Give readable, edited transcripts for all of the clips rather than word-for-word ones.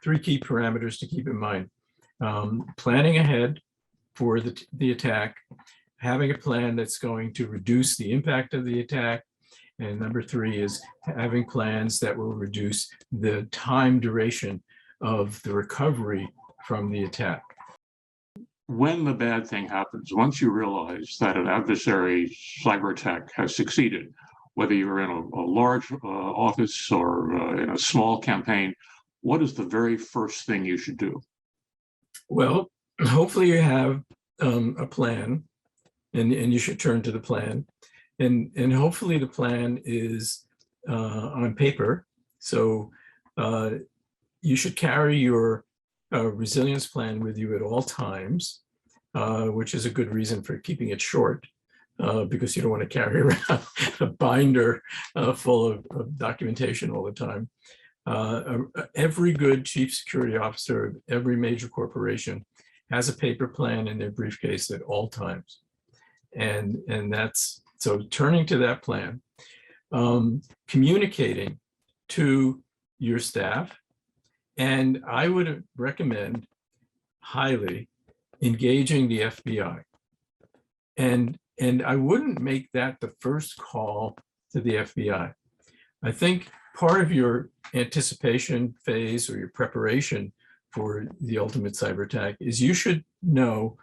three key parameters to keep in mind. Planning ahead for the attack, having a plan that's going to reduce the impact of the attack, and number three is having plans that will reduce the time duration of the recovery from the attack. When the bad thing happens, once you realize that an adversary cyber attack has succeeded, whether you're in a large office or in a small campaign, what is the very first thing you should do? Well, hopefully you have a plan, and you should turn to the plan. And hopefully the plan is on paper. So you should carry your resilience plan with you at all times, which is a good reason for keeping it short, because you don't want to carry around a binder full of documentation all the time. Every good chief security officer of every major corporation has a paper plan in their briefcase at all times. And that's, so turning to that plan, communicating to your staff, and I would recommend highly engaging the FBI. And I wouldn't make that the first call to the FBI. I think part of your anticipation phase or your preparation for the ultimate cyber attack is you should know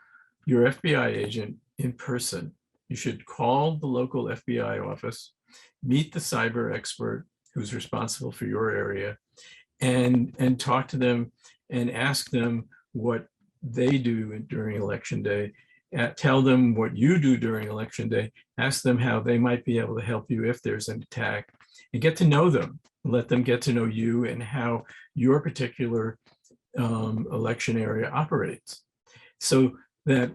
your FBI agent in person. You should call the local FBI office, meet the cyber expert who's responsible for your area, and talk to them and ask them what they do during election day. Tell them what you do during election day. Ask them how they might be able to help you if there's an attack, and get to know them. Let them get to know you and how your particular election area operates, so that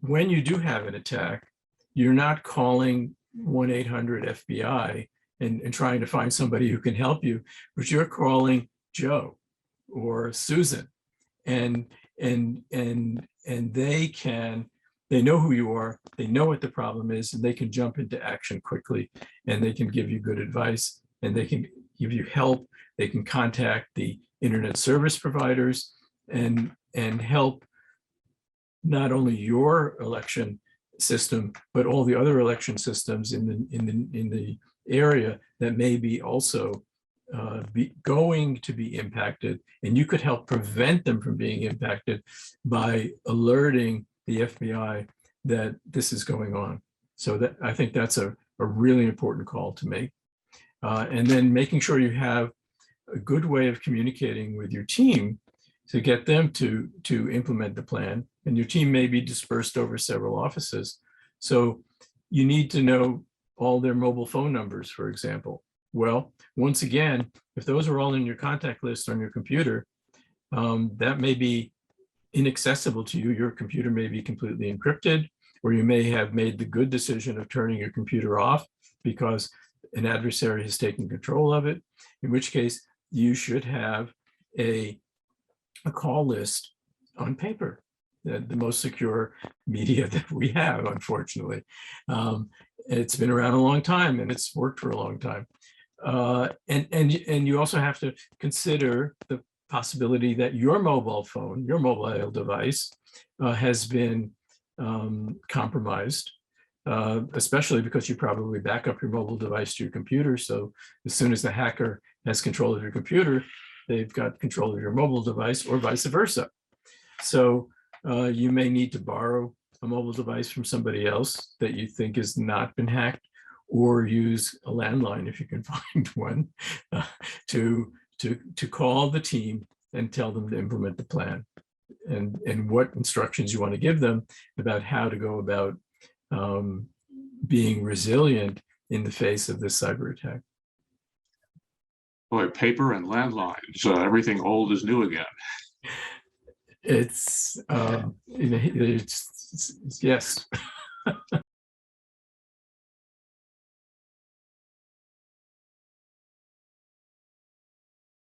when you do have an attack, you're not calling 1-800-FBI and trying to find somebody who can help you, but you're calling Joe or Susan, and they know who you are, they know what the problem is, and they can jump into action quickly, and they can give you good advice, and they can give you help. They can contact the internet service providers and help not only your election system, but all the other election systems in the area that may be also going to be impacted, and you could help prevent them from being impacted by alerting the FBI that this is going on. So that, I think that's a really important call to make. And then making sure you have a good way of communicating with your team to get them to implement the plan. And your team may be dispersed over several offices. So you need to know all their mobile phone numbers, for example. Well, once again, if those are all in your contact list on your computer, that may be inaccessible to you. Your computer may be completely encrypted, or you may have made the good decision of turning your computer off because an adversary has taken control of it, in which case you should have a call list on paper, the most secure media that we have, unfortunately. It's been around a long time and it's worked for a long time. And you also have to consider the possibility that your mobile phone, your mobile device has been compromised, especially because you probably back up your mobile device to your computer. So as soon as the hacker has control of your computer, they've got control of your mobile device, or vice versa. So you may need to borrow a mobile device from somebody else that you think has not been hacked, or use a landline if you can find one, to call the team and tell them to implement the plan, and what instructions you want to give them about how to go about being resilient in the face of this cyber attack. Boy, paper and landlines, everything old is new again. It's yes.